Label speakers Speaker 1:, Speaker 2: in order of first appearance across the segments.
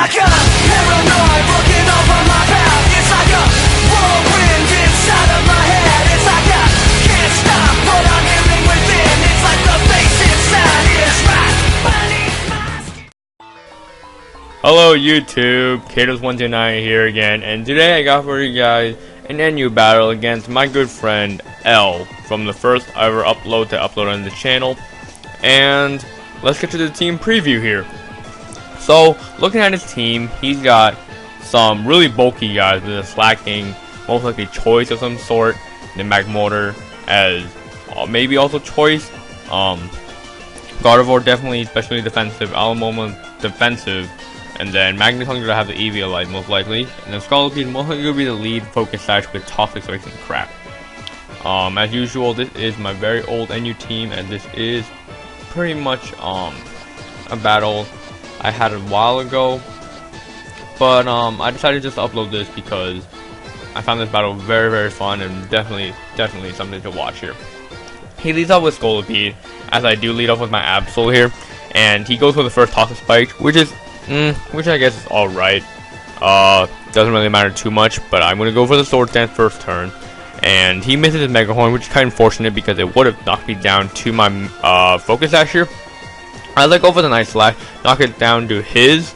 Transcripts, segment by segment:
Speaker 1: like a paranoid looking over my path. It's like a whirlwind inside of my head. It's like I can't stop what I'm hearing within. It's like the bass inside is right beneath my skin.
Speaker 2: Hello YouTube, KDUBZ129 here again, and today I got for you guys an NU battle against my good friend L from the first ever upload to upload on the channel. And let's get to the team preview here. So, looking at his team, he's got some really bulky guys with a slacking, most likely choice of some sort, the mag motor as maybe also choice. Gardevoir definitely, especially defensive, Alamoma defensive, and then Magneton's gonna have the Eviolite most likely, and then Scolipede most likely gonna be the lead focus sash with Toxic Strikes and crap. As usual, this is my very old NU team, and this is pretty much a battle I had a while ago, but I decided just to upload this because I found this battle very fun and definitely something to watch here. He leads off with Scolipede, as I do lead off with my Absol here, and he goes for the first Toxic Spike, which I guess is alright. Doesn't really matter too much, but I'm gonna go for the Sword Dance first turn. And he misses his Mega Horn, which is kind of unfortunate because it would have knocked me down to my Focus Sash here. I let go for the Nice Slash, knock it down to his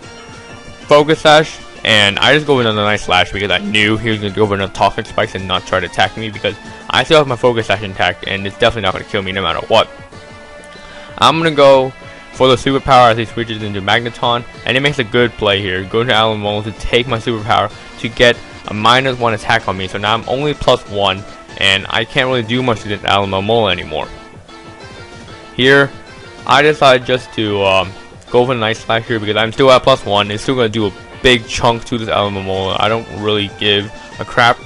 Speaker 2: Focus Sash, and I just go with another Nice Slash because I knew he was going to go for another Toxic Spikes and not try to attack me because I still have my Focus Sash intact and it's definitely not going to kill me no matter what. I'm going to go for the Superpower as he switches into Magneton, and he makes a good play here. Go to Alamo to take my Superpower to get a -1 attack on me, so now I'm only +1, and I can't really do much to this Alamo anymore. Here, I decided just to go for the Nice Slash here because I'm still at +1. It's still going to do a big chunk to this Alamo. I don't really give a crap.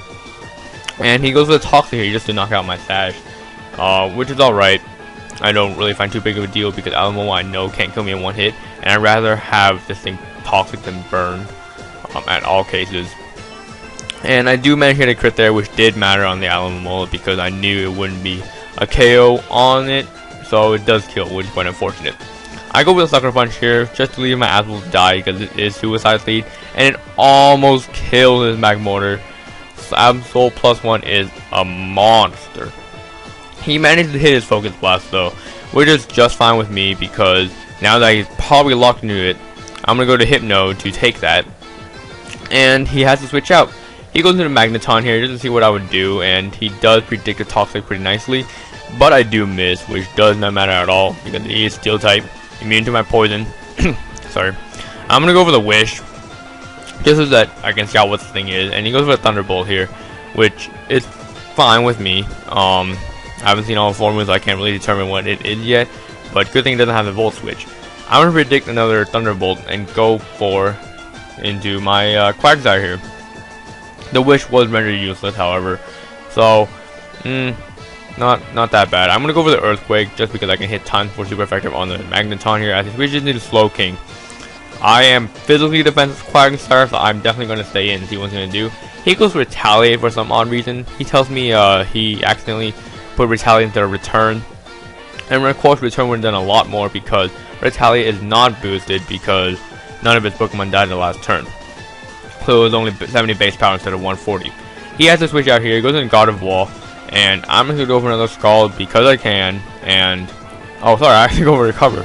Speaker 2: And he goes for the Toxic here just to knock out my Sash, which is alright. I don't really find too big of a deal because Alamo I know can't kill me in one hit, and I'd rather have this thing Toxic than burn at all cases. And I do manage to get a crit there, which did matter on the Alamo because I knew it wouldn't be a KO on it, so it does kill, which is quite unfortunate. I go with a Sucker Punch here just to leave my Absol die because it is Suicide Lead, and it almost kills his Mag Motor. So Absol +1 is a monster. He managed to hit his Focus Blast though, which is just fine with me because now that he's probably locked into it, I'm going to go to Hypno to take that, and he has to switch out. He goes into Magneton here just to see what I would do, and he does predict a Toxic pretty nicely, but I do miss, which does not matter at all because he is Steel type, immune to my poison. Sorry. I'm going to go for the Wish, just so that I can scout what this thing is, and he goes for the Thunderbolt here, which is fine with me. I haven't seen all the formulas, so I can't really determine what it is yet, but good thing it doesn't have the Volt Switch. I'm going to predict another Thunderbolt and go for into my Quagsire here. The Wish was rendered useless, however, so not that bad. I'm gonna go for the Earthquake just because I can hit Time Force super effective on the Magneton here as he switches into Slow King. I am physically defensive Quagsire, so I'm definitely gonna stay in and see what he's gonna do. He goes for Retaliate for some odd reason. He tells me he accidentally put Retaliate into a Return, and of course Return would have done a lot more because Retaliate is not boosted because none of his Pokemon died in the last turn. So it was only 70 base power instead of 140. He has to switch out here. He goes in Gardevoir, and I'm going to go for another Scald because I can. And oh, sorry, I have to go for Recover.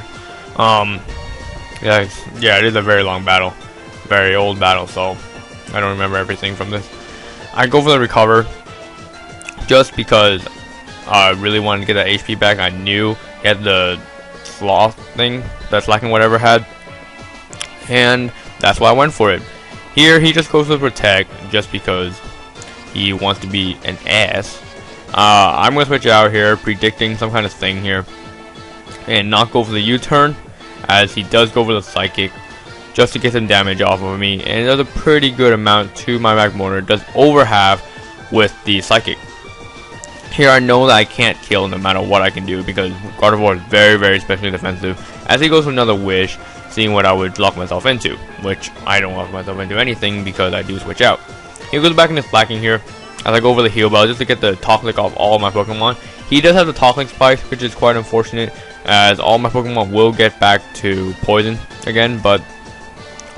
Speaker 2: Yeah, it is a very long battle, very old battle, so I don't remember everything from this. I go for the Recover just because I really wanted to get that HP back. I knew he had the Sloth thing that Slacking whatever had, and that's why I went for it. Here, he just goes for Protect just because he wants to be an ass. I'm going to switch out here, predicting some kind of thing here, and not go for the U-turn, as he does go for the Psychic, just to get some damage off of me, and it does a pretty good amount to my Mag Motor. It does over half with the Psychic. Here, I know that I can't kill no matter what I can do, because Gardevoir is very especially defensive, as he goes for another Wish, seeing what I would lock myself into, which I don't lock myself into anything because I do switch out. He goes back into Slacking here, as I go over the Heal Bell just to get the Toxic off all of my Pokemon. He does have the Toxic Spikes, which is quite unfortunate, as all my Pokemon will get back to Poison again, but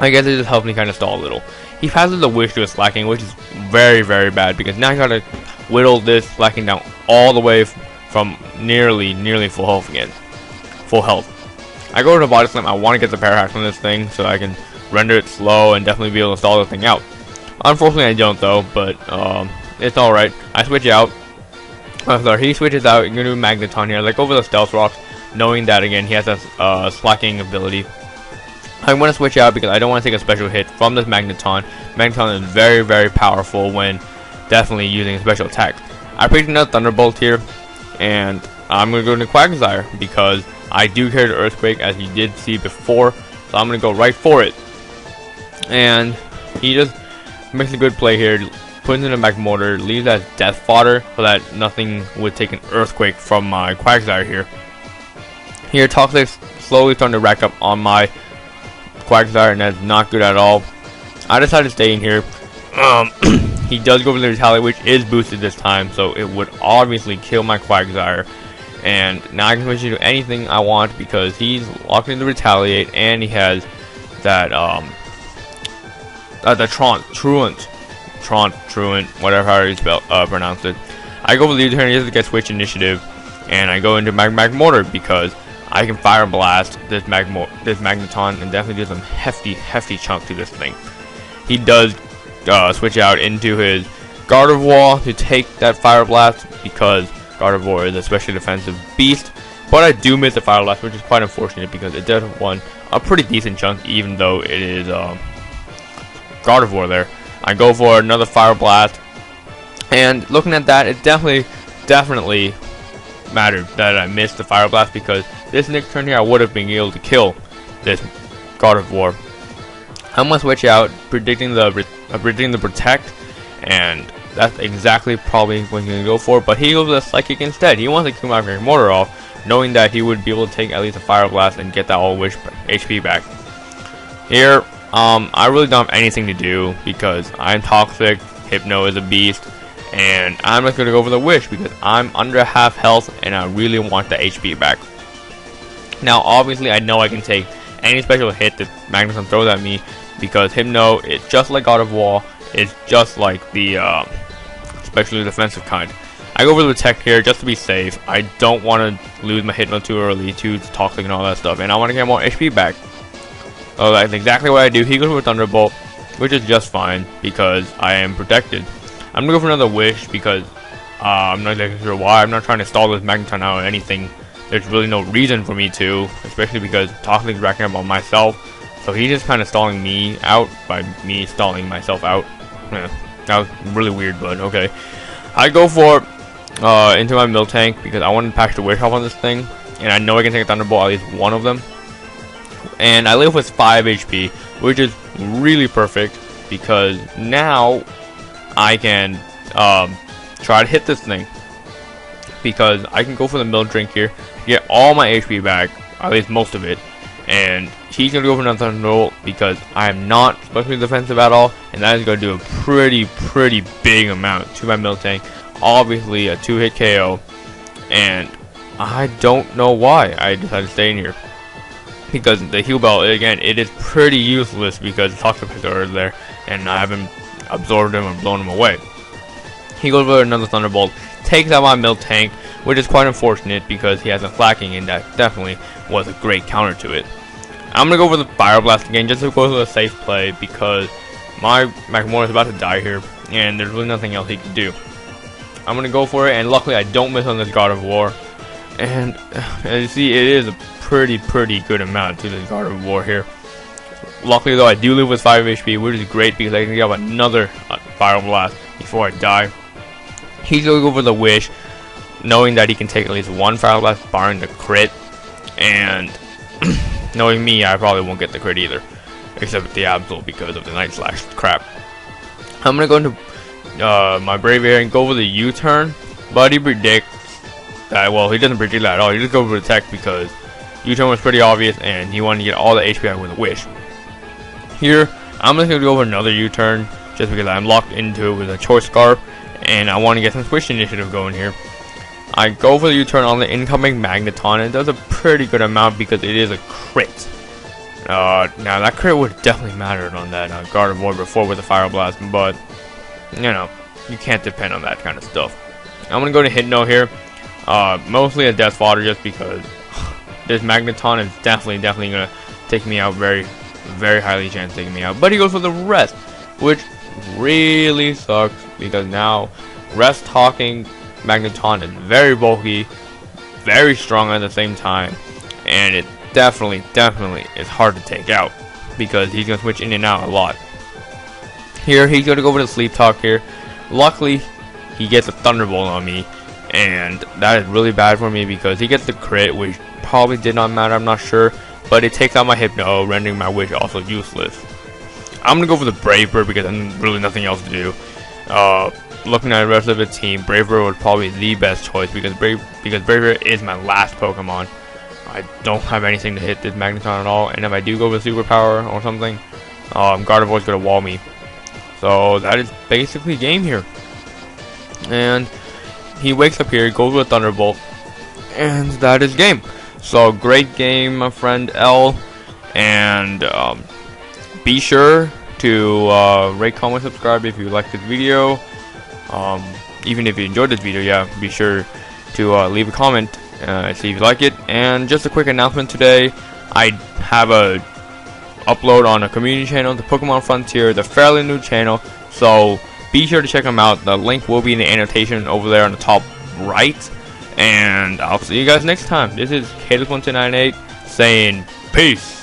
Speaker 2: I guess it just helps me kind of stall a little. He passes the wish to a slacking, which is very, very bad because now I gotta whittle this slacking down all the way from nearly full health again. Full health. I go to the body slam. I want to get the power hacks on this thing so I can render it slow and definitely be able to stall the thing out. Unfortunately, I don't though, but it's alright. I switch out. He switches out. You're gonna do Magneton here. Like over the Stealth Rocks, knowing that again he has a slacking ability. I'm going to switch out because I don't want to take a special hit from this Magneton. Magneton is very, very powerful when definitely using a special attack. I picked another Thunderbolt here, and I'm going to go into Quagsire because I do carry the Earthquake, as you did see before, so I'm going to go right for it. And he just makes a good play here, puts in a back motor, leaves as death fodder so that nothing would take an Earthquake from my Quagsire here. Here, Toxic slowly starting to rack up on my Quagsire, and that's not good at all. I decided to stay in here. He does go for the Retaliate, which is boosted this time, so it would obviously kill my Quagsire. And now I can switch to anything I want because he's locked into Retaliate, and he has that the Truant, whatever how you pronounce it. I go for the U-turn just to get switch initiative, and I go into Mag Mortar because I can Fire Blast this Magneton and definitely do some hefty chunk to this thing. He does switch out into his Gardevoir to take that Fire Blast because Gardevoir is a specially defensive beast. But I do miss the Fire Blast, which is quite unfortunate because it does one a pretty decent chunk, even though it is Gardevoir there. I go for another Fire Blast, and looking at that, it definitely mattered that I missed the Fire Blast because this next turn here I would have been able to kill this Gardevoir. I'm gonna switch out, predicting the Protect, and that's exactly probably what he's gonna go for. But he goes with a Psychic instead. He wants to kill my Magnetic Mortar off, knowing that he would be able to take at least a Fire Blast and get that all wish HP back. Here, I really don't have anything to do because I'm Toxic, Hypno is a beast, and I'm just gonna go for the wish because I'm under half health and I really want the HP back. Now, obviously, I know I can take any special hit that Magneton throws at me because Hypno is just like God of War. It's just like the specially defensive kind. I go for the Protect here just to be safe. I don't want to lose my Hypno too early to Toxic and all that stuff, and I want to get more HP back. So that's exactly what I do. He goes for Thunderbolt, which is just fine because I am protected. I'm gonna go for another wish because I'm not exactly sure why. I'm not trying to stall this Magneton out or anything. There's really no reason for me to, especially because Toxic is racking up on myself. So he's just kind of stalling me out by me stalling myself out. Yeah, that was really weird, but okay. I go for into my Miltank because I want to patch the wish off on this thing, and I know I can take a Thunderbolt, at least one of them. And I live with 5 HP, which is really perfect because now I can try to hit this thing because I can go for the Milk Drink here, get all my HP back, at least most of it, and he's going to go for another Thunderbolt because I am not specially defensive at all, and that is going to do a pretty big amount to my Miltank. Obviously a 2-hit KO, and I don't know why I decided to stay in here. Because the heal bell, again, it is pretty useless because Toxic are there, and I haven't absorbed him or blown him away. He goes for another Thunderbolt, takes out my Miltank, which is quite unfortunate because he has a Flacking, and that definitely was a great counter to it. I'm going to go for the Fire Blast again, just to go for a safe play because my Magmore is about to die here, and there's really nothing else he can do. I'm going to go for it, and luckily I don't miss on this God of War. And as you see, it is a pretty good amount to the God of War here. Luckily though, I do live with 5 HP, which is great because I can get another Fire Blast before I die. He's going to go for the wish, knowing that he can take at least one Fire Blast barring the crit, and knowing me, I probably won't get the crit either, except with the Absol because of the Night Slash crap. I'm going to go into my Brave Air and go for the U-turn, but he predicts that, well, he doesn't predict that at all. He just goes for the Tech because U-turn was pretty obvious and he wanted to get all the HP out with a wish. Here, I'm just going to go for another U-turn just because I'm locked into it with a Choice Scarf and I want to get some Switch initiative going here. I go for the U-turn on the incoming Magneton, and it does a pretty good amount because it is a crit. Now that crit would definitely mattered on that Gardevoir before with the Fire Blast, but you know, you can't depend on that kind of stuff. I'm gonna go to Hypno here, mostly a Death Fodder just because this Magneton is definitely gonna take me out, very highly chance taking me out. But he goes for the Rest, which really sucks because now Rest talking Magneton is very bulky, very strong at the same time, and it definitely is hard to take out because he's gonna switch in and out a lot. Here he's gonna go with a Sleep Talk here. Luckily he gets a Thunderbolt on me, and that is really bad for me because he gets the crit, which probably did not matter, I'm not sure, but it takes out my Hypno, rendering my Wish also useless. I'm gonna go for the Brave Bird because there's really nothing else to do. Looking at the rest of the team, Brave Bird was probably the best choice because Brave Bird is my last Pokemon. I don't have anything to hit this Magneton at all, and if I do go with Superpower or something, Gardevoir's gonna wall me. So that is basically game here. And he wakes up here, goes with a Thunderbolt, and that is game. So great game, my friend L. And be sure to rate, comment, subscribe if you like this video. Even if you enjoyed this video, yeah, be sure to leave a comment, see if you like it. And just a quick announcement today, I have a upload on a community channel, the Pokemon Frontier, the fairly new channel, so be sure to check them out. The link will be in the annotation over there on the top right, and I'll see you guys next time. This is KDUBZ 1298 saying peace.